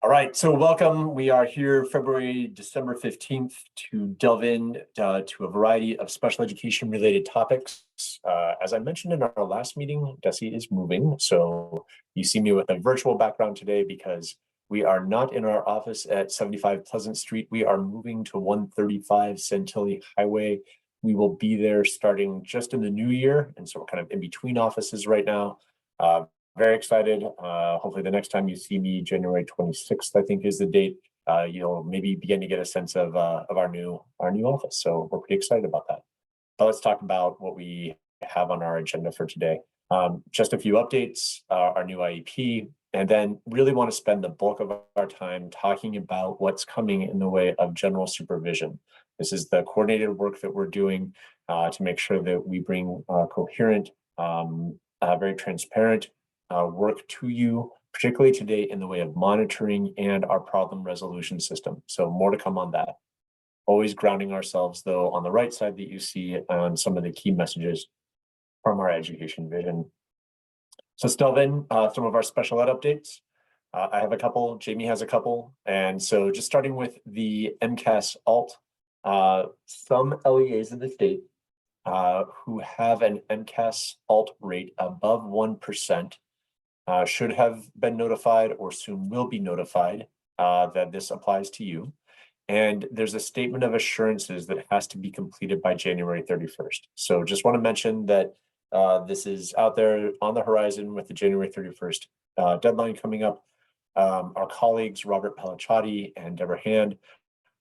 All right, so welcome. We are here December 15th to delve in to a variety of special education related topics. As I mentioned in our last meeting, DESE is moving. So you see me with a virtual background today because we are not in our office at 75 Pleasant Street. We are moving to 135 Santilli Highway. We will be there starting just in the new year. And so we're kind of in between offices right now. Very excited. Hopefully the next time you see me, January 26th, I think is the date, you'll maybe begin to get a sense of our new office. So we're pretty excited about that. But let's talk about what we have on our agenda for today. Just a few updates, our new IEP, and then really want to spend the bulk of our time talking about what's coming in the way of general supervision. This is the coordinated work that we're doing to make sure that we bring coherent, very transparent work to you, particularly today in the way of monitoring and our problem resolution system. So more to come on that. Always grounding ourselves, though, on the right side that you see on some of the key messages from our education vision. So still then, some of our special ed updates. I have a couple, Jamie has a couple. And so just starting with the MCAS alt, some LEAs in the state who have an MCAS alt rate above 1%, should have been notified or soon will be notified that this applies to you. And there's a statement of assurances that has to be completed by January 31st. So just want to mention that this is out there on the horizon with the January 31st deadline coming up. Our colleagues, Robert Pellicciati and Deborah Hand,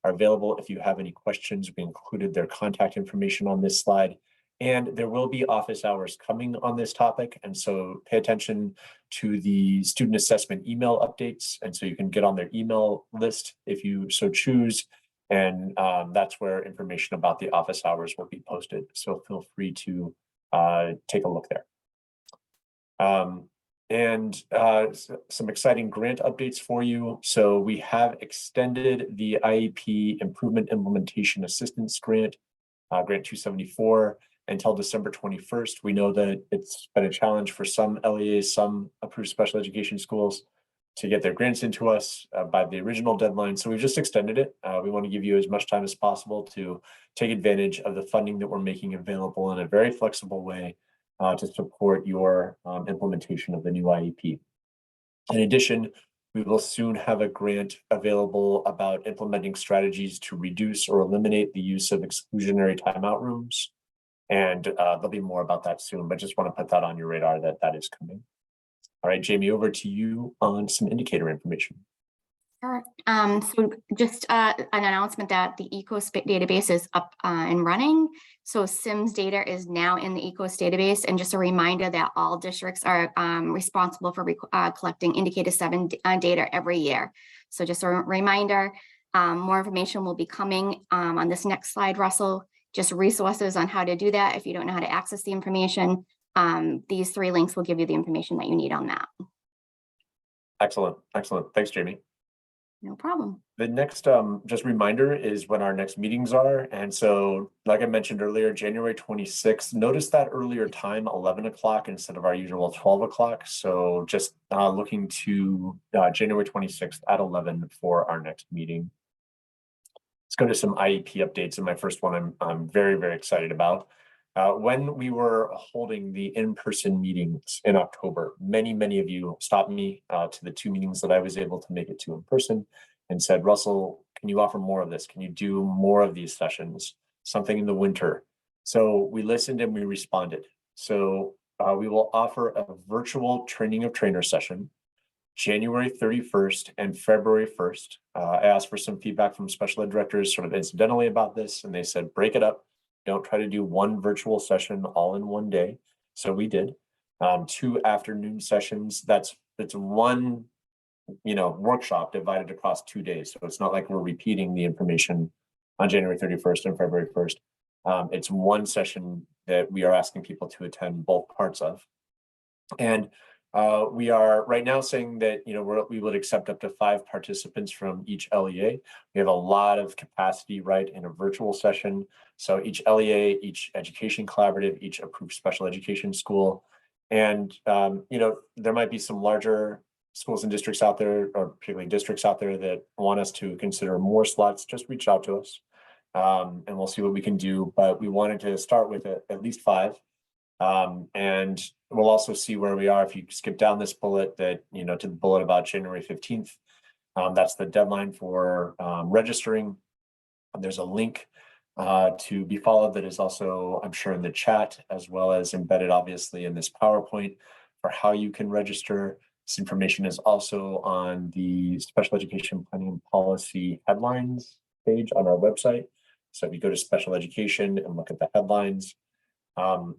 are available if you have any questions. We included their contact information on this slide. And there will be office hours coming on this topic. And so pay attention to the student assessment email updates. And so you can get on their email list if you so choose. And that's where information about the office hours will be posted. So feel free to take a look there. Some exciting grant updates for you. So we have extended the IEP Improvement Implementation Assistance Grant, Grant 274, until December 21st. We know that it's been a challenge for some LEAs, some approved special education schools to get their grants into us by the original deadline. So we've just extended it. We want to give you as much time as possible to take advantage of the funding that we're making available in a very flexible way to support your implementation of the new IEP. In addition, we will soon have a grant available about implementing strategies to reduce or eliminate the use of exclusionary timeout rooms. And there'll be more about that soon, but just want to put that on your radar that that is coming. All right, Jamie, over to you on some indicator information. Sure. So just an announcement that the ECOS database is up and running. So SIMS data is now in the ECOS database. And just a reminder that all districts are responsible for collecting Indicator 7 data every year. So just a reminder, more information will be coming on this next slide, Russell. Just resources on how to do that. If you don't know how to access the information, these 3 links will give you the information that you need on that. Excellent. Excellent. Thanks, Jamie. No problem. The next just reminder is when our next meetings are. And so, like I mentioned earlier, January 26th, notice that earlier time, 11 o'clock instead of our usual 12 o'clock. So just looking to January 26th at 11 for our next meeting. Let's go to some IEP updates. And my first one I'm very, very excited about. When we were holding the in-person meetings in October, many of you stopped me to the 2 meetings that I was able to make it to in person and said, Russell, can you offer more of this? Can you do more of these sessions? Something in the winter. So we listened and we responded. So we will offer a virtual training of trainer session January 31st and February 1st. I asked for some feedback from special ed directors sort of incidentally about this, and they said, break it up. Don't try to do one virtual session all in one day. So we did 2 afternoon sessions. That's one, workshop divided across 2 days. So it's not like we're repeating the information on January 31st and February 1st. It's one session that we are asking people to attend both parts of. And we are right now saying that we would accept up to 5 participants from each LEA. We have a lot of capacity right in a virtual session. So each LEA, each education collaborative, each approved special education school, and there might be some larger schools and districts out there, or particularly districts out there that want us to consider more slots, just reach out to us. And we'll see what we can do, but we wanted to start with at least 5. And we'll also see where we are. If you skip down this bullet that, to the bullet about January 15th, that's the deadline for registering. And there's a link to be followed that is also, I'm sure, in the chat, as well as embedded, obviously, in this PowerPoint for how you can register. This information is also on the Special Education Planning and Policy headlines page on our website. So if you go to special education and look at the headlines,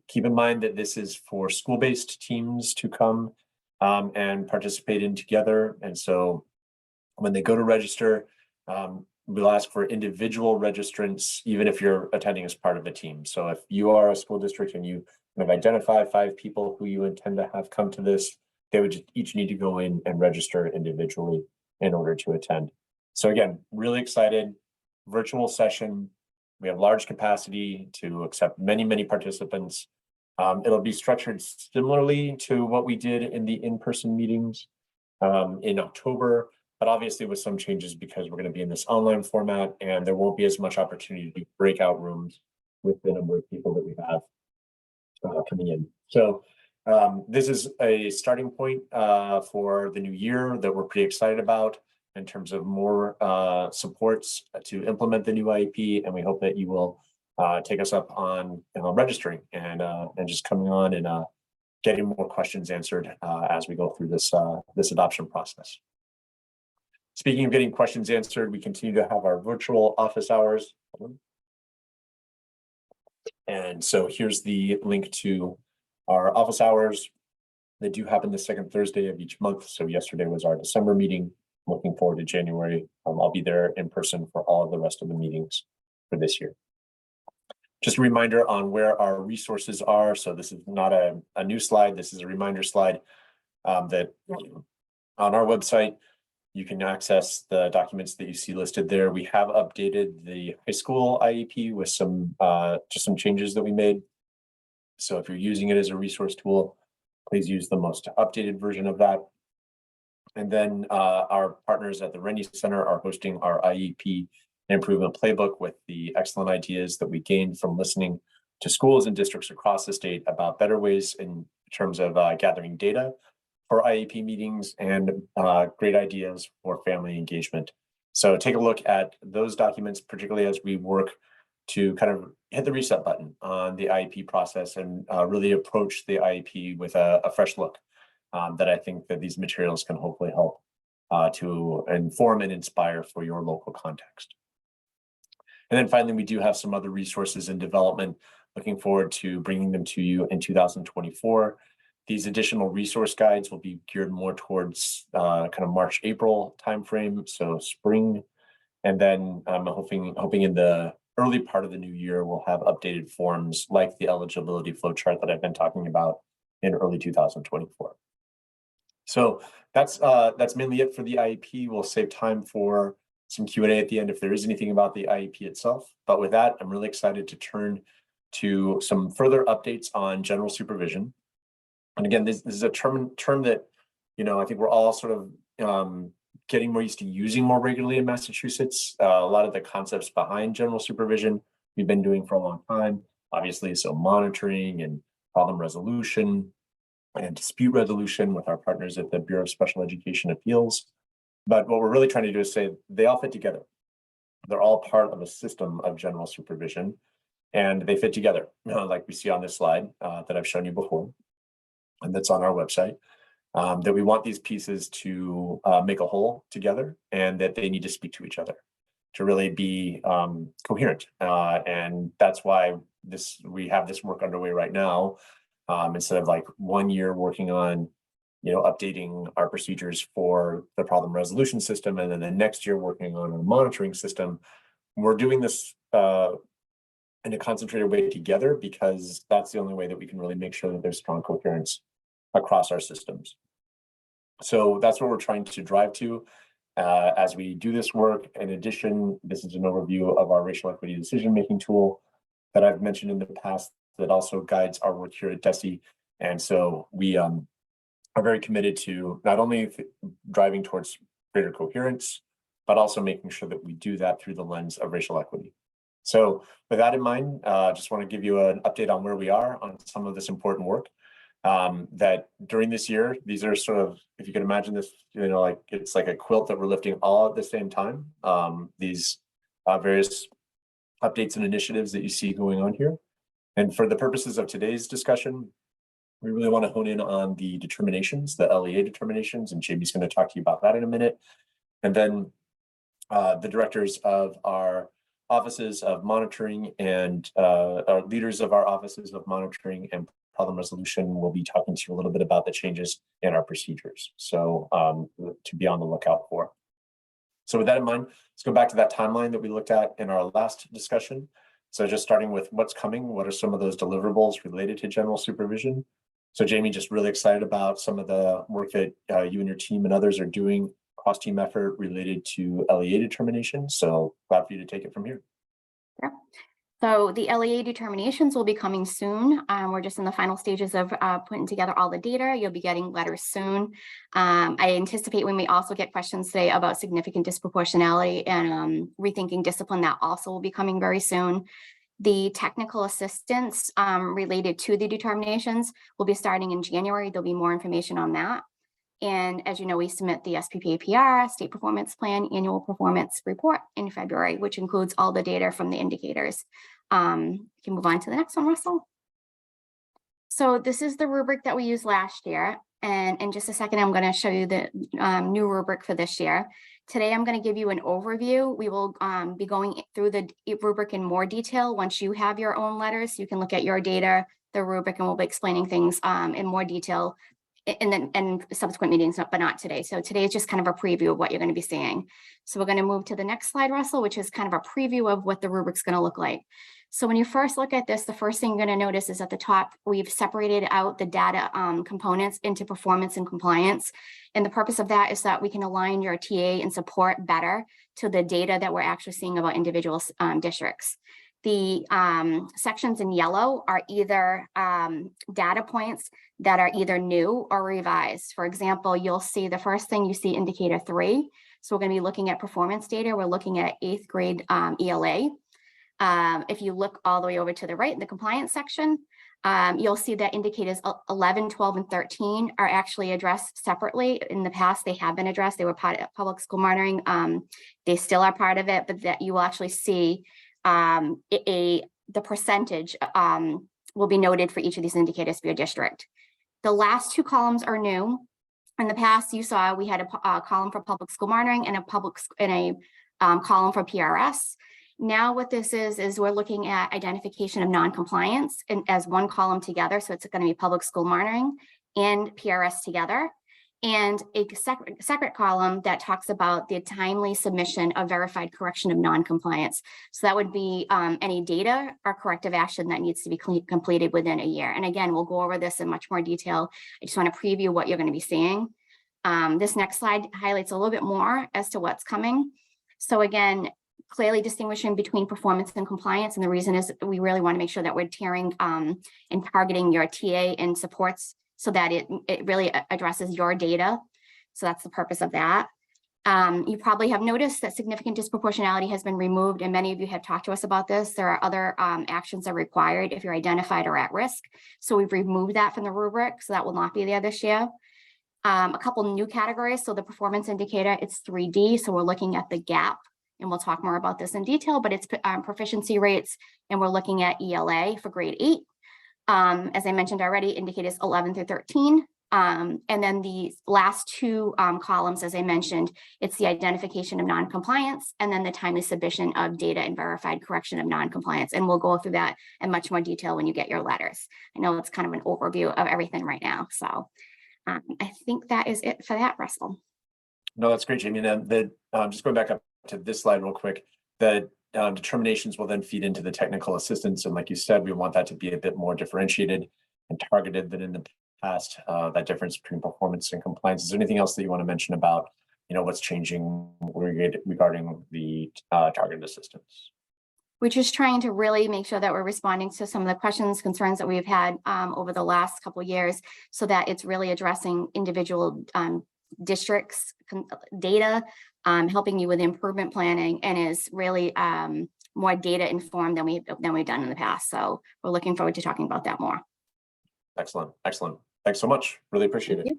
keep in mind that this is for school-based teams to come and participate in together. And so when they go to register, we'll ask for individual registrants, even if you're attending as part of a team. So if you are a school district and you have identified 5 people who you intend to have come to this, they would just each need to go in and register individually in order to attend. So again, really excited. Virtual session. We have large capacity to accept many, many participants. It'll be structured similarly to what we did in the in-person meetings in October, but obviously with some changes because we're going to be in this online format and there won't be as much opportunity to do breakout rooms with the number of people that we have coming in. So this is a starting point for the new year that we're pretty excited about in terms of more supports to implement the new IEP, and we hope that you will take us up on registering and just coming on and getting more questions answered as we go through this this adoption process. Speaking of getting questions answered, we continue to have our virtual office hours. And so here's the link to our office hours. They do happen the second Thursday of each month. So yesterday was our December meeting. Looking forward to January. I'll be there in person for all of the rest of the meetings for this year. Just a reminder on where our resources are. So this is not a new slide. This is a reminder slide that on our website, you can access the documents that you see listed there. We have updated the high school IEP with some just some changes that we made. So if you're using it as a resource tool, please use the most updated version of that. And then our partners at the Rennie Center are hosting our IEP improvement playbook with the excellent ideas that we gained from listening to schools and districts across the state about better ways in terms of gathering data for IEP meetings and great ideas for family engagement. So take a look at those documents, particularly as we work to kind of hit the reset button on the IEP process and really approach the IEP with a fresh look that I think that these materials can hopefully help to inform and inspire for your local context. And then finally, we do have some other resources in development. Looking forward to bringing them to you in 2024. These additional resource guides will be geared more towards kind of March, April timeframe, so spring. And then I'm hoping in the early part of the new year, we'll have updated forms like the eligibility flowchart that I've been talking about in early 2024. So that's mainly it for the IEP. We'll save time for some Q&A at the end if there is anything about the IEP itself. But with that, I'm really excited to turn to some further updates on general supervision. And again, this is a term that, I think we're all sort of getting more used to using more regularly in Massachusetts. A lot of the concepts behind general supervision we've been doing for a long time, obviously. So monitoring and problem resolution and dispute resolution with our partners at the Bureau of Special Education Appeals. But what we're really trying to do is say they all fit together. They're all part of a system of general supervision, and they fit together, like we see on this slide that I've shown you before, and that's on our website, that we want these pieces to make a whole together, and that they need to speak to each other to really be coherent. And that's why we have this work underway right now, instead of like 1 year working on updating our procedures for the problem resolution system, and then the next year working on a monitoring system. We're doing this in a concentrated way together because that's the only way that we can really make sure that there's strong coherence across our systems. So that's what we're trying to drive to as we do this work. In addition, this is an overview of our racial equity decision-making tool that I've mentioned in the past that also guides our work here at DESE. And so we are very committed to not only driving towards greater coherence, but also making sure that we do that through the lens of racial equity. So with that in mind, just want to give you an update on where we are on some of this important work. That during this year, these are sort of, if you can imagine this, like it's like a quilt that we're lifting all at the same time. These various updates and initiatives that you see going on here. And for the purposes of today's discussion, we really want to hone in on the determinations, the LEA determinations, and Jamie's going to talk to you about that in a minute. And then the directors of our offices of monitoring and our leaders of our offices of monitoring and problem resolution will be talking to you a little bit about the changes in our procedures. So to be on the lookout for. So with that in mind, let's go back to that timeline that we looked at in our last discussion. So just starting with what's coming, what are some of those deliverables related to general supervision? So Jamie, just really excited about some of the work that you and your team and others are doing, cross-team effort related to LEA determination. So glad for you to take it from here. Yeah. So the LEA determinations will be coming soon. We're just in the final stages of putting together all the data. You'll be getting letters soon. I anticipate we may also get questions today about significant disproportionality and rethinking discipline. That also will be coming very soon. The technical assistance related to the determinations will be starting in January. There'll be more information on that. And as you know, we submit the SPPAPR, State Performance Plan, Annual Performance Report in February, which includes all the data from the indicators. You can move on to the next one, Russell. So this is the rubric that we used last year. And in just a second, I'm going to show you the new rubric for this year. Today, I'm going to give you an overview. We will be going through the rubric in more detail once you have your own letters. You can look at your data, the rubric, and we'll be explaining things in more detail in subsequent meetings, but not today. So today is just kind of a preview of what you're going to be seeing. So we're going to move to the next slide, Russell, which is kind of a preview of what the rubric's going to look like. So when you first look at this, the first thing you're going to notice is at the top, we've separated out the data components into performance and compliance. And the purpose of that is that we can align your TA and support better to the data that we're actually seeing about individual districts. The sections in yellow are either data points that are either new or revised. For example, you'll see the first thing you see indicator 3. So we're going to be looking at performance data. We're looking at 8th grade ELA. If you look all the way over to the right in the compliance section, you'll see that indicators 11, 12, and 13 are actually addressed separately. In the past, they have been addressed. They were part of public school monitoring. They still are part of it, but that you will actually see the percentage will be noted for each of these indicators for your district. The last 2 columns are new. In the past, you saw we had a column for public school monitoring and a column for PRS. Now what this is we're looking at identification of non-compliance and as one column together. So it's going to be public school monitoring and PRS together. And a separate column that talks about the timely submission of verified correction of non-compliance. So that would be any data or corrective action that needs to be completed within a year. And again, we'll go over this in much more detail. I just want to preview what you're going to be seeing. This next slide highlights a little bit more as to what's coming. So again, clearly distinguishing between performance and compliance. And the reason is we really want to make sure that we're tiering and targeting your TA and supports so that it really addresses your data. So that's the purpose of that. You probably have noticed that significant disproportionality has been removed, and many of you have talked to us about this. There are other actions that are required if you're identified or at risk. So we've removed that from the rubric, so that will not be there this year. A couple new categories. So the performance indicator, it's 3D. So we're looking at the gap, and we'll talk more about this in detail, but it's proficiency rates, and we're looking at ELA for grade 8. As I mentioned already, indicators 11 through 13. And then the last 2 columns, as I mentioned, it's the identification of non-compliance and then the timely submission of data and verified correction of non-compliance. And we'll go through that in much more detail when you get your letters. I know it's kind of an overview of everything right now. So I think that is it for that, Russell. No, that's great, Jamie. And then just going back up to this slide real quick, the determinations will then feed into the technical assistance. And like you said, we want that to be a bit more differentiated and targeted than in the past, that difference between performance and compliance. Is there anything else that you want to mention about, what's changing regarding the targeted assistance? We're just trying to really make sure that we're responding to some of the questions, concerns that we've had over the last couple of years, so that it's really addressing individual districts' data, helping you with improvement planning, and is really more data informed than we've done in the past. So we're looking forward to talking about that more. Excellent, excellent. Thanks so much. Really appreciate Thank it.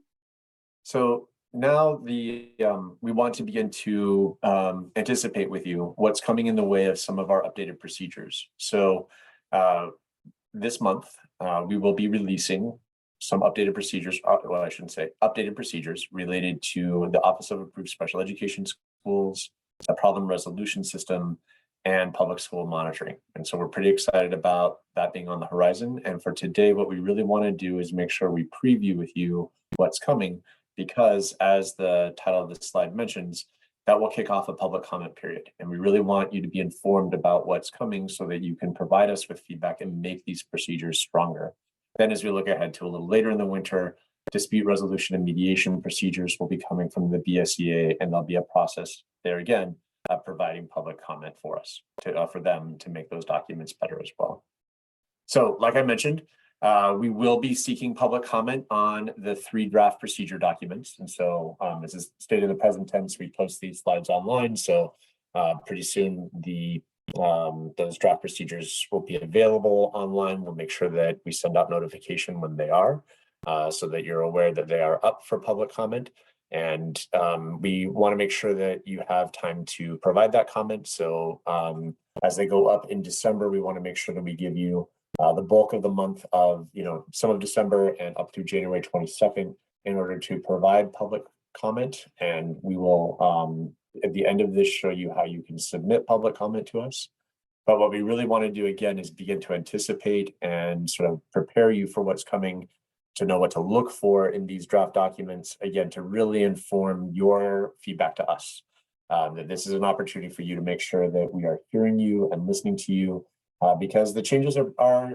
So now we want to begin to anticipate with you what's coming in the way of some of our updated procedures. So this month, we will be releasing some updated procedures, well, I shouldn't say updated procedures related to the Office of Approved Special Education Schools, the problem resolution system, and public school monitoring. And so we're pretty excited about that being on the horizon. And for today, what we really want to do is make sure we preview with you what's coming, because as the title of this slide mentions, that will kick off a public comment period. And we really want you to be informed about what's coming so that you can provide us with feedback and make these procedures stronger. Then as we look ahead to a little later in the winter, dispute resolution and mediation procedures will be coming from the BSEA, and there'll be a process there again providing public comment for us, for them to make those documents better as well. So like I mentioned, we will be seeking public comment on the 3 draft procedure documents. And so as is stated in the present tense, we post these slides online. So pretty soon those draft procedures will be available online. We'll make sure that we send out notification when they are, so that you're aware that they are up for public comment. And we want to make sure that you have time to provide that comment. So as they go up in December, we want to make sure that we give you the bulk of the month of, some of December and up through January 22nd in order to provide public comment. And we will, at the end of this, show you how you can submit public comment to us. But what we really want to do again is begin to anticipate and sort of prepare you for what's coming, to know what to look for in these draft documents, again, to really inform your feedback to us. That this is an opportunity for you to make sure that we are hearing you and listening to you, because the changes are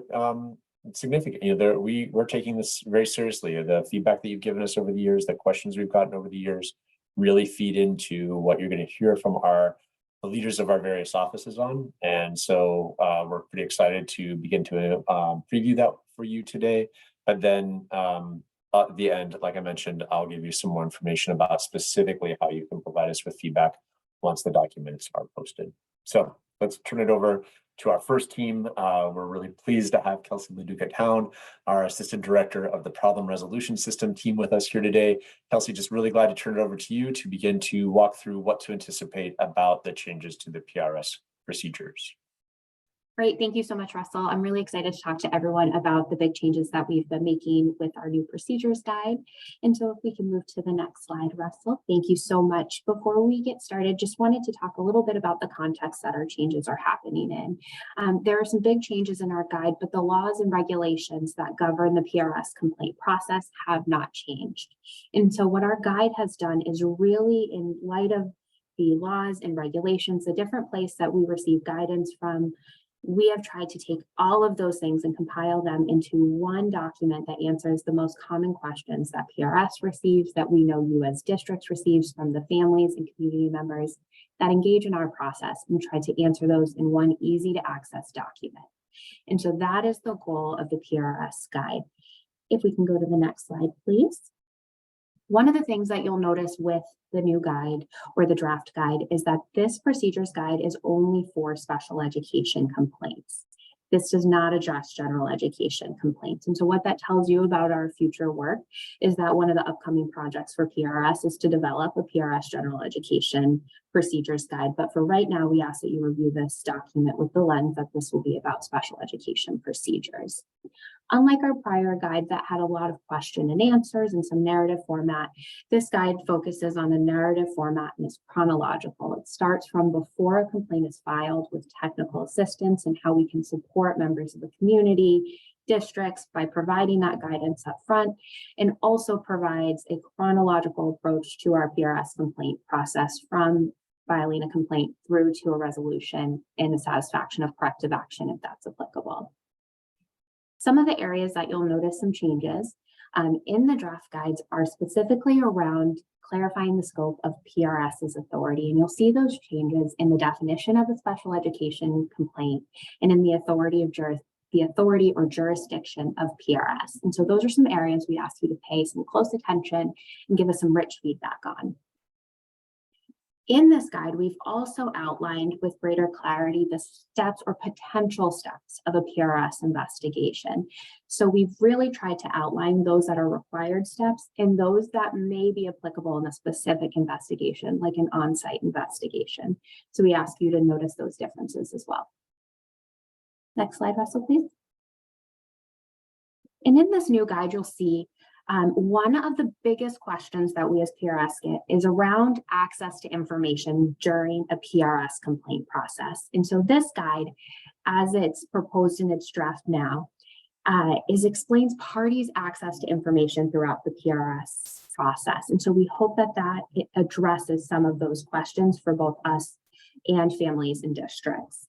significant. We're taking this very seriously. The feedback that you've given us over the years, the questions we've gotten over the years, really feed into what you're going to hear from the leaders of our various offices on. And so we're pretty excited to begin to preview that for you today. But then at the end, like I mentioned, I'll give you some more information about specifically how you can provide us with feedback once the documents are posted. So let's turn it over to our first team. We're really pleased to have Kelsey LaDuca-Town, our Assistant Director of the Problem Resolution System team, with us here today. Kelsey, just really glad to turn it over to you to begin to walk through what to anticipate about the changes to the PRS procedures. Great. Thank you so much, Russell. I'm really excited to talk to everyone about the big changes that we've been making with our new procedures guide. And so if we can move to the next slide, Russell, thank you so much. Before we get started, just wanted to talk a little bit about the context that our changes are happening in. There are some big changes in our guide, but the laws and regulations that govern the PRS complaint process have not changed. And so what our guide has done is really, in light of the laws and regulations, the different place that we receive guidance from, we have tried to take all of those things and compile them into one document that answers the most common questions that PRS receives, that we know you as districts receives from the families and community members that engage in our process, and try to answer those in one easy to access document. And so that is the goal of the PRS guide. If we can go to the next slide, please. One of the things that you'll notice with the new guide or the draft guide is that this procedures guide is only for special education complaints. This does not address general education complaints. And so what that tells you about our future work is that one of the upcoming projects for PRS is to develop a PRS general education procedures guide. But for right now, we ask that you review this document with the lens that this will be about special education procedures. Unlike our prior guide that had a lot of question and answers and some narrative format, this guide focuses on a narrative format and is chronological. It starts from before a complaint is filed with technical assistance and how we can support members of the community, districts by providing that guidance up front, and also provides a chronological approach to our PRS complaint process from filing a complaint through to a resolution and the satisfaction of corrective action if that's applicable. Some of the areas that you'll notice some changes in the draft guides are specifically around clarifying the scope of PRS's authority. And you'll see those changes in the definition of a special education complaint and in the authority or jurisdiction of PRS. And so those are some areas we ask you to pay some close attention and give us some rich feedback on. In this guide, we've also outlined with greater clarity the steps or potential steps of a PRS investigation. So we've really tried to outline those that are required steps and those that may be applicable in a specific investigation, like an on-site investigation. So we ask you to notice those differences as well. Next slide, Russell, please. And in this new guide, you'll see one of the biggest questions that we as PRS get is around access to information during a PRS complaint process. And so this guide, as it's proposed in its draft now, explains parties' access to information throughout the PRS process. And so we hope that it addresses some of those questions for both us and families and districts.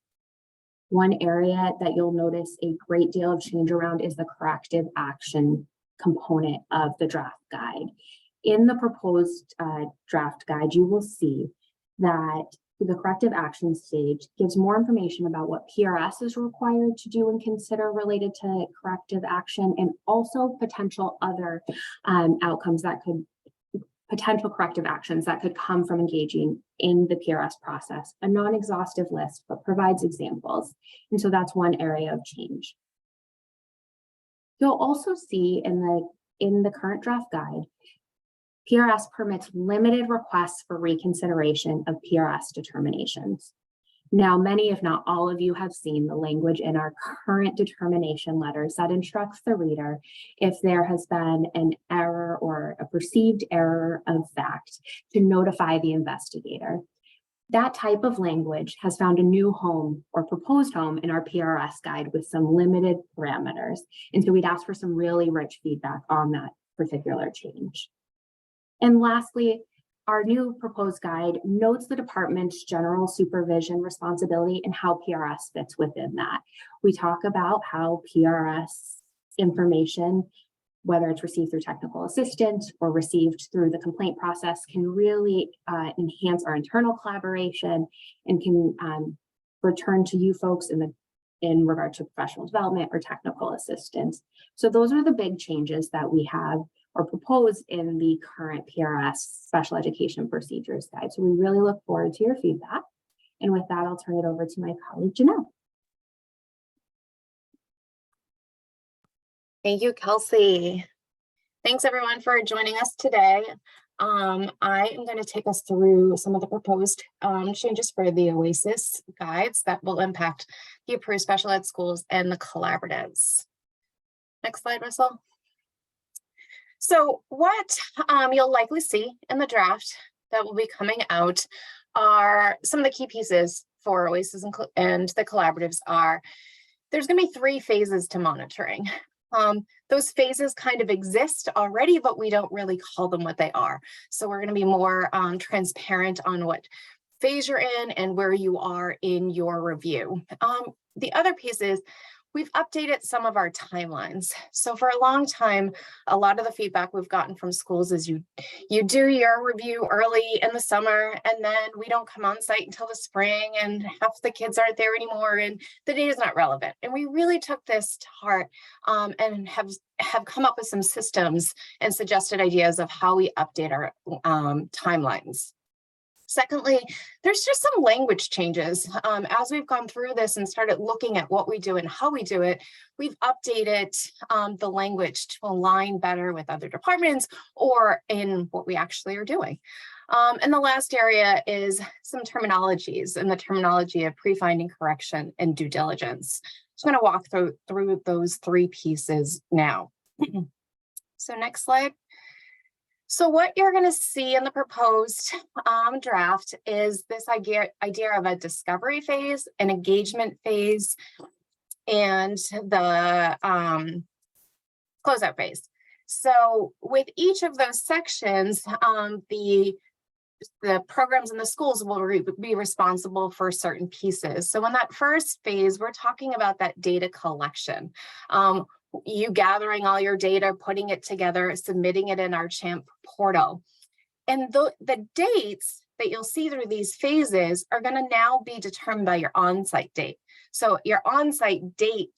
One area that you'll notice a great deal of change around is the corrective action component of the draft guide. In the proposed draft guide, you will see that the corrective action stage gives more information about what PRS is required to do and consider related to corrective action, and also potential other outcomes that could, potential corrective actions that could come from engaging in the PRS process. A non-exhaustive list, but provides examples. And so that's one area of change. You'll also see in the current draft guide, PRS permits limited requests for reconsideration of PRS determinations. Now, many, if not all of you, have seen the language in our current determination letters that instructs the reader if there has been an error or a perceived error of fact to notify the investigator. That type of language has found a new home or proposed home in our PRS guide with some limited parameters. And so we'd ask for some really rich feedback on that particular change. And lastly, our new proposed guide notes the department's general supervision responsibility and how PRS fits within that. We talk about how PRS information, whether it's received through technical assistance or received through the complaint process, can really enhance our internal collaboration and can return to you folks in regard to professional development or technical assistance. So those are the big changes that we have or proposed in the current PRS Special Education Procedures Guide. So we really look forward to your feedback. And with that, I'll turn it over to my colleague, Janelle. Thank you, Kelsey. Thanks everyone for joining us today. I am going to take us through some of the proposed changes for the OASIS guides that will impact the approved special ed schools and the collaboratives. Next slide, Russell. So what you'll likely see in the draft that will be coming out are some of the key pieces for OASIS and the collaboratives are, there's going to be 3 phases to monitoring. Those phases kind of exist already, but we don't really call them what they are. So we're going to be more transparent on what phase you're in and where you are in your review. The other piece is we've updated some of our timelines. So for a long time, a lot of the feedback we've gotten from schools is you do your review early in the summer, and then we don't come on site until the spring, and half the kids aren't there anymore, and the data is not relevant. And we really took this to heart and have come up with some systems and suggested ideas of how we update our timelines. Secondly, there's just some language changes. As we've gone through this and started looking at what we do and how we do it, we've updated the language to align better with other departments or in what we actually are doing. And the last area is some terminologies and the terminology of pre-finding, correction, and due diligence. So I'm going to walk through those 3 pieces now. So next slide. So what you're going to see in the proposed draft is this idea of a discovery phase, an engagement phase, and the closeout phase. So with each of those sections, the programs in the schools will be responsible for certain pieces. So in that first phase, we're talking about that data collection. You gathering all your data, putting it together, submitting it in our CHAMP portal. And the dates that you'll see through these phases are going to now be determined by your on-site date. So your on-site date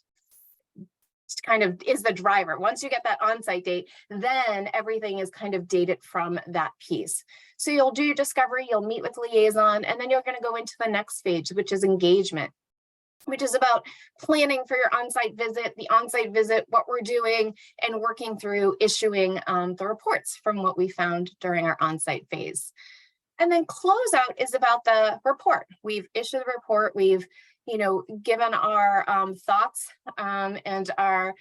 kind of is the driver. Once you get that on-site date, then everything is kind of dated from that piece. So you'll do your discovery, you'll meet with liaison, and then you're going to go into the next phase, which is engagement, which is about planning for your on-site visit, what we're doing, and working through issuing the reports from what we found during our on-site phase. And then closeout is about the report. We've issued the report, we've given our thoughts and our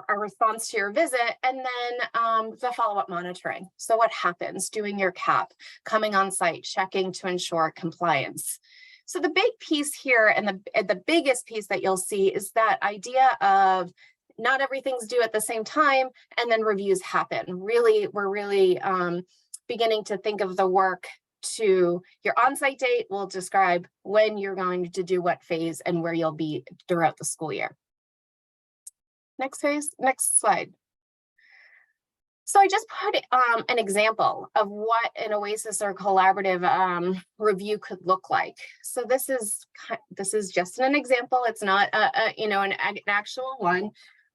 response to your visit, and then the follow-up monitoring. So what happens, doing your CAP, coming on site, checking to ensure compliance. So the big piece here, and the biggest piece that you'll see, is that idea of not everything's due at the same time, and then reviews happen. Really, we're really beginning to think of the work to your on-site date will describe when you're going to do what phase and where you'll be throughout the school year. Next slide. So I just put an example of what an OASIS or collaborative review could look like. So this is just an example. It's not an actual one.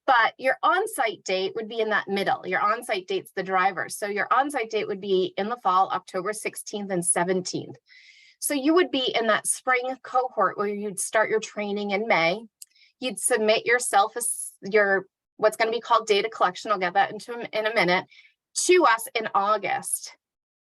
But your on-site date would be in that middle. Your on-site date's the driver. So your on-site date would be in the fall, October 16th and 17th. So you would be in that spring cohort where you'd start your training in May. You'd submit yourself what's going to be called data collection. I'll get that in a minute, to us in August.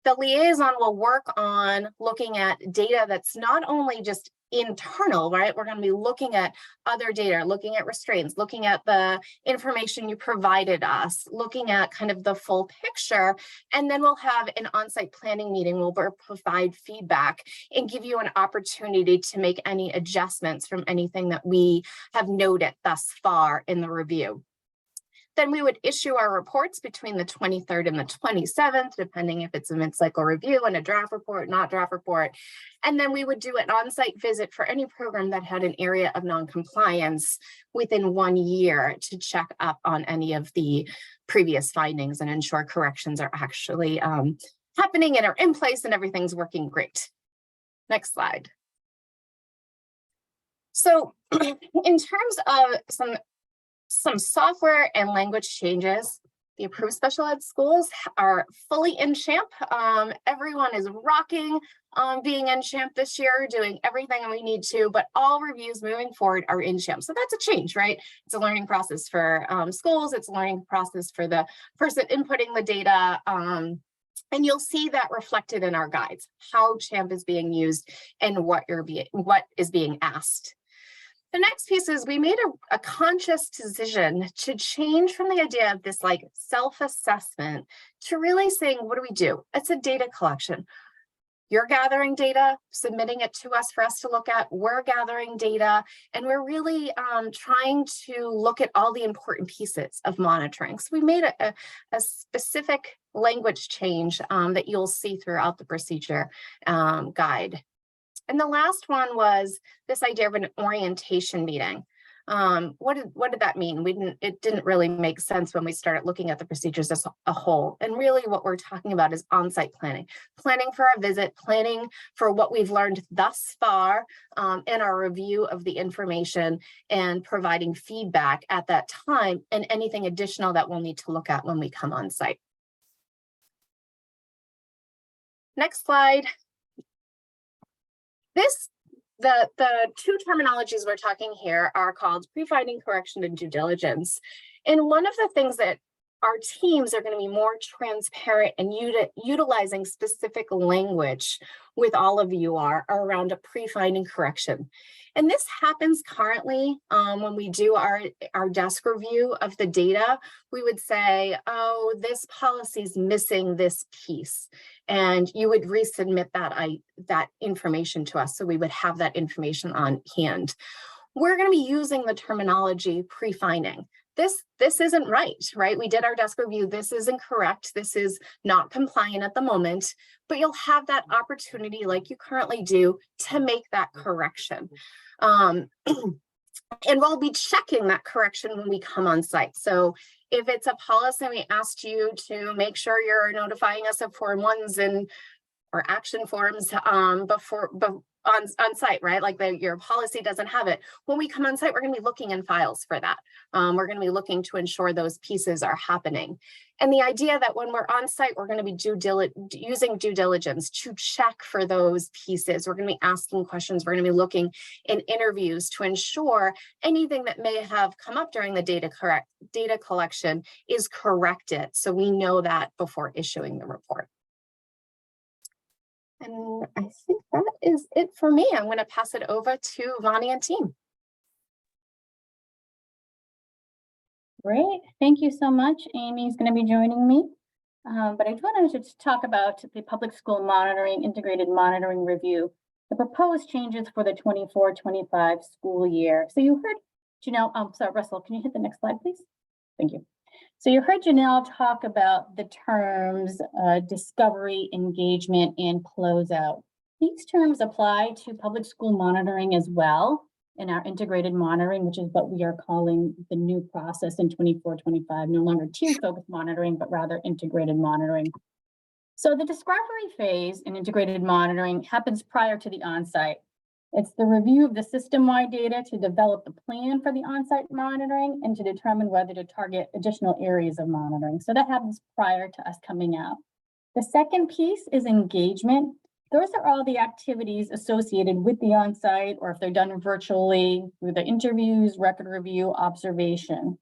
The liaison will work on looking at data that's not only just internal, right? We're going to be looking at other data, looking at restraints, looking at the information you provided us, looking at kind of the full picture. And then we'll have an on-site planning meeting. We'll provide feedback and give you an opportunity to make any adjustments from anything that we have noted thus far in the review. Then we would issue our reports between the 23rd and the 27th, depending if it's a mid-cycle review and a draft report, not draft report. And then we would do an on-site visit for any program that had an area of non-compliance within 1 year to check up on any of the previous findings and ensure corrections are actually happening and are in place and everything's working great. Next slide. So in terms of some software and language changes, the approved special ed schools are fully in CHAMP. Everyone is rocking being in CHAMP this year, doing everything we need to, but all reviews moving forward are in CHAMP. So that's a change, right? It's a learning process for schools. It's a learning process for the person inputting the data. And you'll see that reflected in our guides, how CHAMP is being used and what is being asked. The next piece is we made a conscious decision to change from the idea of this like self-assessment to really saying, what do we do? It's a data collection. You're gathering data, submitting it to us for us to look at. We're gathering data, and we're really trying to look at all the important pieces of monitoring. So we made a specific language change that you'll see throughout the procedure guide. And the last one was this idea of an orientation meeting. What did that mean? It didn't really make sense when we started looking at the procedures as a whole. And really what we're talking about is on-site planning for our visit, planning for what we've learned thus far in our review of the information, and providing feedback at that time and anything additional that we'll need to look at when we come on site. Next slide. The two terminologies we're talking here are called pre-finding correction and due diligence. And one of the things that our teams are going to be more transparent and utilizing specific language with all of you are around a pre-finding correction. And this happens currently when we do our desk review of the data. We would say, oh, this policy is missing this piece. And you would resubmit that information to us. So we would have that information on hand. We're going to be using the terminology pre-finding. This isn't right? We did our desk review. This is incorrect. This is not compliant at the moment, but you'll have that opportunity like you currently do to make that correction. And we'll be checking that correction when we come on site. So if it's a policy, we asked you to make sure you're notifying us of Form 1s and or action forms on site, right? Like your policy doesn't have it. When we come on site, we're going to be looking in files for that. We're going to be looking to ensure those pieces are happening. And the idea that when we're on site, we're going to be using due diligence to check for those pieces. We're going to be asking questions. We're going to be looking in interviews to ensure anything that may have come up during the data collection is corrected. So we know that before issuing the report. And I think that is it for me. I'm going to pass it over to Vonnie and team. Great, thank you so much. Amy's going to be joining me. But I wanted to talk about the public school monitoring, integrated monitoring review, the proposed changes for the 24-25 school year. So you heard Janelle, sorry, Russell, can you hit the next slide, please? Thank you. So you heard Janelle talk about the terms discovery, engagement, and closeout. These terms apply to public school monitoring as well in our integrated monitoring, which is what we are calling the new process in 24-25, no longer team-focused monitoring, but rather integrated monitoring. So the discovery phase in integrated monitoring happens prior to the on-site. It's the review of the system-wide data to develop the plan for the on-site monitoring and to determine whether to target additional areas of monitoring. So that happens prior to us coming out. The second piece is engagement. Those are all the activities associated with the on-site, or if they're done virtually, through the interviews, record review, observation.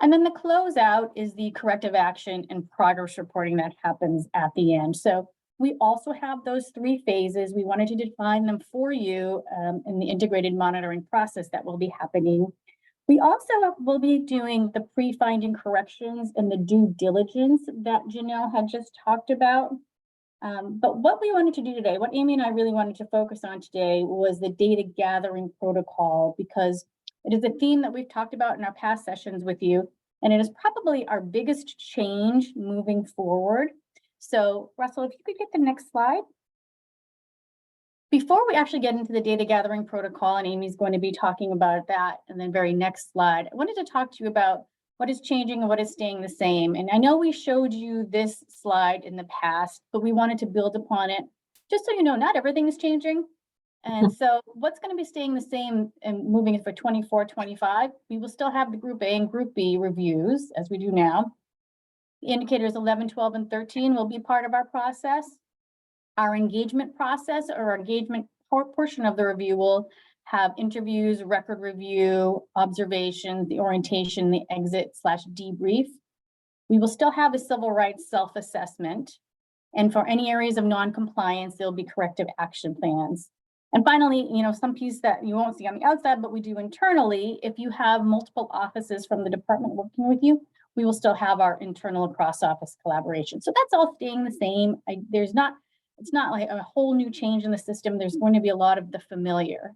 And then the closeout is the corrective action and progress reporting that happens at the end. So we also have those three phases. We wanted to define them for you in the integrated monitoring process that will be happening. We also will be doing the pre-finding corrections and the due diligence that Janelle had just talked about. But what we wanted to do today, what Amy and I really wanted to focus on today, was the data gathering protocol, because it is a theme that we've talked about in our past sessions with you, and it is probably our biggest change moving forward. So Russell, if you could get the next slide. Before we actually get into the data gathering protocol, and Amy's going to be talking about that in the very next slide, I wanted to talk to you about what is changing and what is staying the same. And I know we showed you this slide in the past, but we wanted to build upon it. Just so you know, not everything is changing. And so what's going to be staying the same and moving for 24-25, we will still have the Group A and Group B reviews as we do now. The indicators 11, 12, and 13 will be part of our process. Our engagement process, or our engagement portion of the review, will have interviews, record review, observations, the orientation, the exit/debrief. We will still have a civil rights self-assessment. And for any areas of non-compliance, there'll be corrective action plans. And finally, some piece that you won't see on the outside, but we do internally, if you have multiple offices from the department working with you, we will still have our internal cross-office collaboration. So that's all staying the same. It's not like a whole new change in the system. There's going to be a lot of the familiar.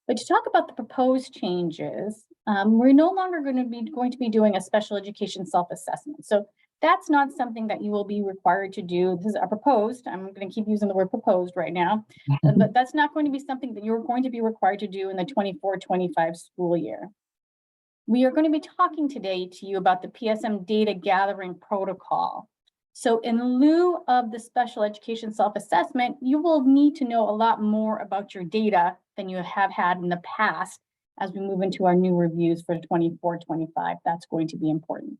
But to talk about the proposed changes, we're no longer going to be doing a special education self-assessment. So that's not something that you will be required to do. This is a proposed. I'm going to keep using the word proposed right now, but that's not going to be something that you're going to be required to do in the 24-25 school year. We are going to be talking today to you about the PSM data gathering protocol. So in lieu of the special education self-assessment, you will need to know a lot more about your data than you have had in the past as we move into our new reviews for 24-25. That's going to be important.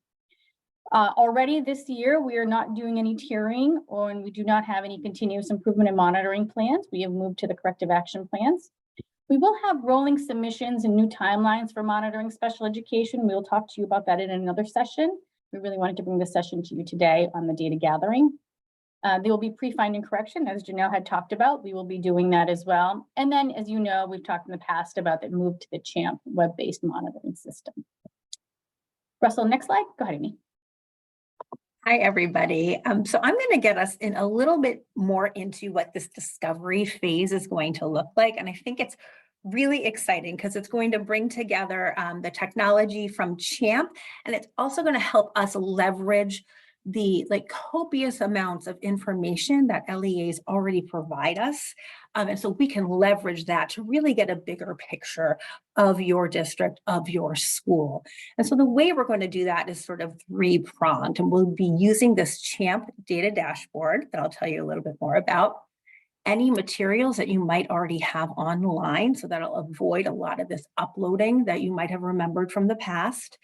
Already this year, we are not doing any tiering, and we do not have any continuous improvement and monitoring plans. We have moved to the corrective action plans. We will have rolling submissions and new timelines for monitoring special education. We'll talk to you about that in another session. We really wanted to bring this session to you today on the data gathering. There will be pre-finding correction, as Janelle had talked about. We will be doing that as well. And then, as you know, we've talked in the past about the move to the CHAMP web-based monitoring system. Russell, next slide. Go ahead, Amy. Hi, everybody. So I'm going to get us in a little bit more into what this discovery phase is going to look like. And I think it's really exciting because it's going to bring together the technology from CHAMP, and it's also going to help us leverage the like copious amounts of information that LEAs already provide us. And so we can leverage that to really get a bigger picture of your district, of your school. And so the way we're going to do that is sort of three-pronged, and we'll be using this CHAMP data dashboard that I'll tell you a little bit more about. Any materials that you might already have online, so that'll avoid a lot of this uploading that you might have remembered from the past.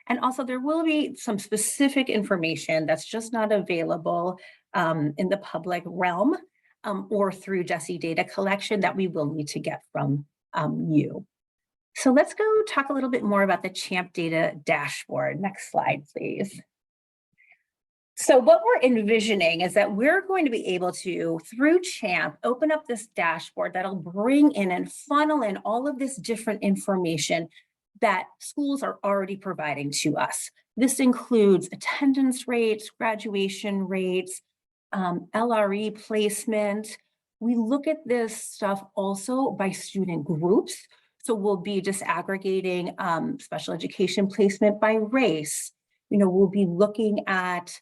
And also there will be some specific information that's just not available in the public realm or through DESE data collection that we will need to get from you. So let's go talk a little bit more about the CHAMP data dashboard. Next slide, please. So what we're envisioning is that we're going to be able to, through CHAMP, open up this dashboard that'll bring in and funnel in all of this different information that schools are already providing to us. This includes attendance rates, graduation rates, LRE placement. We look at this stuff also by student groups. So we'll be disaggregating special education placement by race. We'll be looking at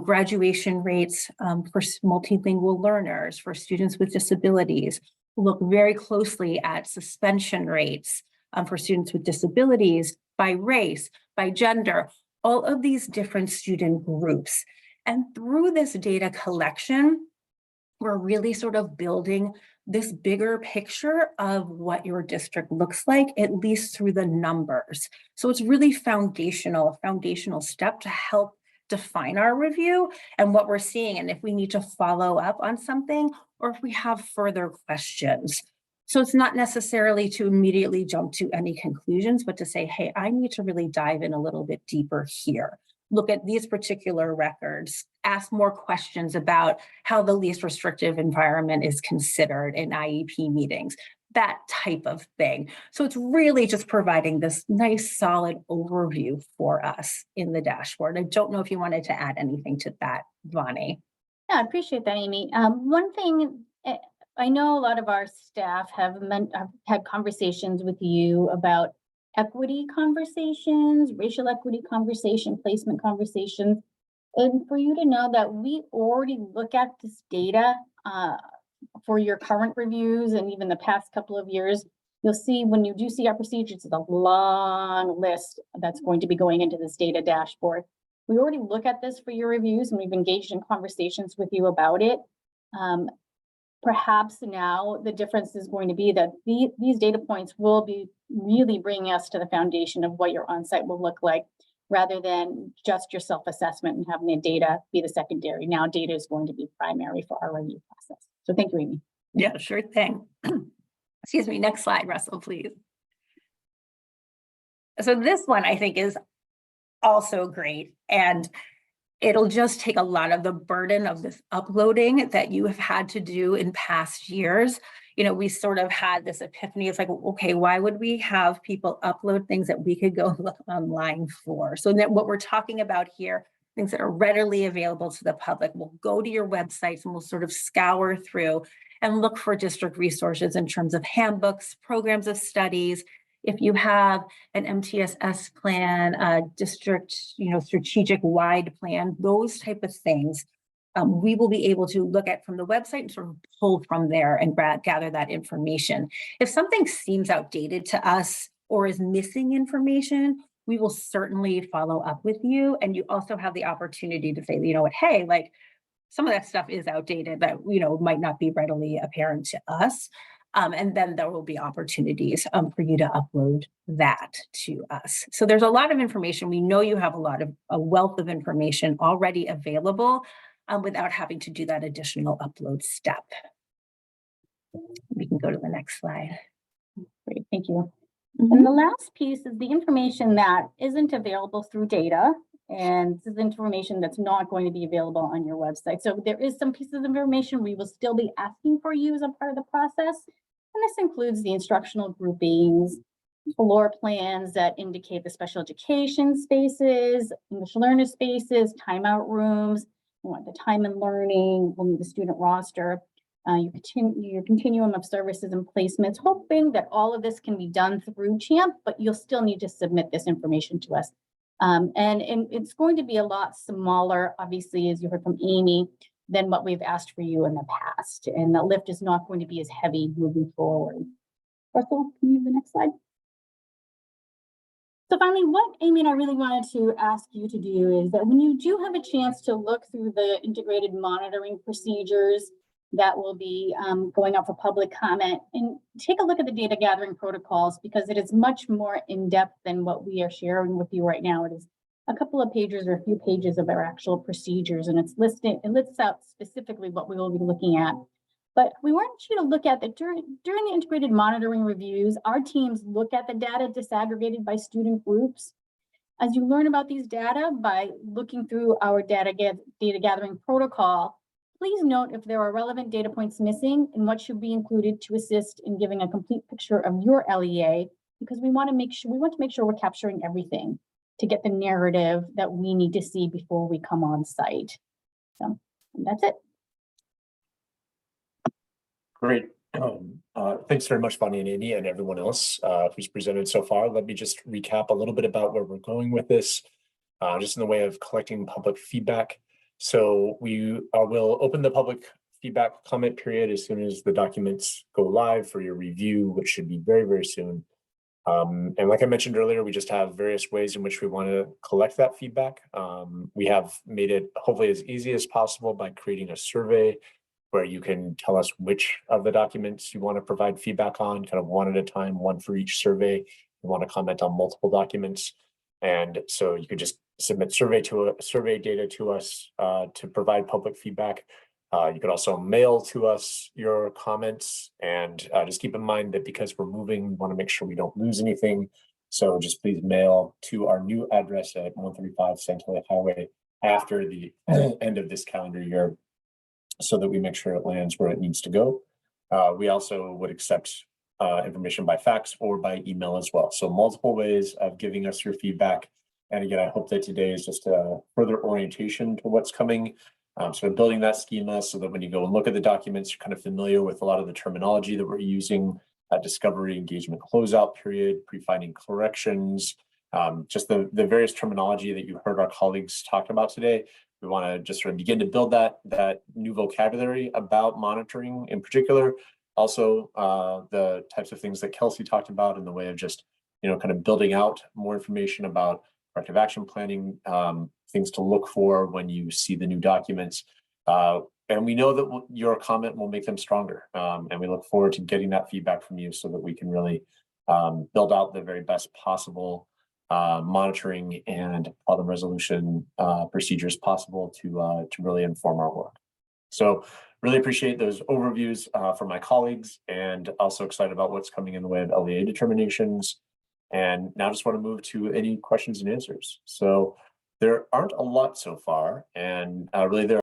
graduation rates for multilingual learners, for students with disabilities. We'll look very closely at suspension rates for students with disabilities by race, by gender, all of these different student groups. And through this data collection, we're really sort of building this bigger picture of what your district looks like, at least through the numbers. So it's really a foundational step to help define our review and what we're seeing, and if we need to follow up on something or if we have further questions. So it's not necessarily to immediately jump to any conclusions, but to say, hey, I need to really dive in a little bit deeper here. Look at these particular records, ask more questions about how the least restrictive environment is considered in IEP meetings, that type of thing. So it's really just providing this nice solid overview for us in the dashboard. I don't know if you wanted to add anything to that, Vani. Yeah, I appreciate that, Amy. One thing, I know a lot of our staff have had conversations with you about equity conversations, racial equity conversation, placement conversations. And for you to know that we already look at this data for your current reviews and even the past couple of years, you'll see when you do see our procedures, it's a long list that's going to be going into this data dashboard. We already look at this for your reviews and we've engaged in conversations with you about it. Perhaps now the difference is going to be that these data points will be really bringing us to the foundation of what your on-site will look like, rather than just your self-assessment and having the data be the secondary. Now data is going to be primary for our review process. So thank you, Amy. Yeah, sure thing. Excuse me, next slide, Russell, please. So this one I think is also great, and it'll just take a lot of the burden of this uploading that you have had to do in past years. We sort of had this epiphany. It's like, okay, why would we have people upload things that we could go look online for? So that what we're talking about here, things that are readily available to the public, we'll go to your websites and we'll sort of scour through and look for district resources in terms of handbooks, programs of studies. If you have an MTSS plan, a district, strategic wide plan, those type of things, we will be able to look at from the website and sort of pull from there and gather that information. If something seems outdated to us or is missing information, we will certainly follow up with you. And you also have the opportunity to say, hey, like some of that stuff is outdated that, might not be readily apparent to us. And then there will be opportunities for you to upload that to us. So there's a lot of information. We know you have a wealth of information already available without having to do that additional upload step. We can go to the next slide. Great, thank you. And the last piece is the information that isn't available through data. And this is information that's not going to be available on your website. So there is some pieces of information we will still be asking for you as a part of the process. And this includes the instructional groupings, floor plans that indicate the special education spaces, English learner spaces, timeout rooms. We want the time and learning, we'll need the student roster, your continuum of services and placements, hoping that all of this can be done through CHAMP, but you'll still need to submit this information to us And it's going to be a lot smaller, obviously, as you heard from Amy, than what we've asked for you in the past. And the lift is not going to be as heavy moving forward. Russell, can you have the next slide? So finally, what Amy and I really wanted to ask you to do is that when you do have a chance to look through the integrated monitoring procedures that will be going out for public comment, and take a look at the data gathering protocols, because it is much more in-depth than what we are sharing with you right now. It is a couple of pages or a few pages of our actual procedures, and it lists out specifically what we will be looking at. But we want you to look at that during the integrated monitoring reviews, our teams look at the data disaggregated by student groups. As you learn about these data by looking through our data gathering protocol, please note if there are relevant data points missing and what should be included to assist in giving a complete picture of your LEA, because we want to make sure we're capturing everything to get the narrative that we need to see before we come on site. So that's it. Great. Thanks very much, Bonnie and Amy, and everyone else who's presented so far. Let me just recap a little bit about where we're going with this, just in the way of collecting public feedback. So we will open the public feedback comment period as soon as the documents go live for your review, which should be very, very soon. And like I mentioned earlier, we just have various ways in which we want to collect that feedback. We have made it hopefully as easy as possible by creating a survey where you can tell us which of the documents you want to provide feedback on, kind of one at a time, one for each survey. You want to comment on multiple documents. And so you could just submit survey data to us to provide public feedback. You could also mail to us your comments, and just keep in mind that because we're moving, we want to make sure we don't lose anything. So just please mail to our new address at 135 Santalia Highway after the end of this calendar year, so that we make sure it lands where it needs to go. We also would accept information by fax or by email as well. So multiple ways of giving us your feedback. And again, I hope that today is just a further orientation to what's coming. So building that schema so that when you go and look at the documents, you're kind of familiar with a lot of the terminology that we're using, discovery, engagement, closeout period, pre-finding corrections, just the various terminology that you heard our colleagues talk about today. We want to just sort of begin to build that new vocabulary about monitoring in particular. Also, the types of things that Kelsey talked about in the way of just, kind of building out more information about corrective action planning, things to look for when you see the new documents. And we know that your comment will make them stronger. And we look forward to getting that feedback from you so that we can really build out the very best possible monitoring and problem resolution procedures possible to really inform our work. So really appreciate those overviews from my colleagues, and also excited about what's coming in the way of LEA determinations. And now just want to move to any questions and answers. So there aren't a lot so far, and really there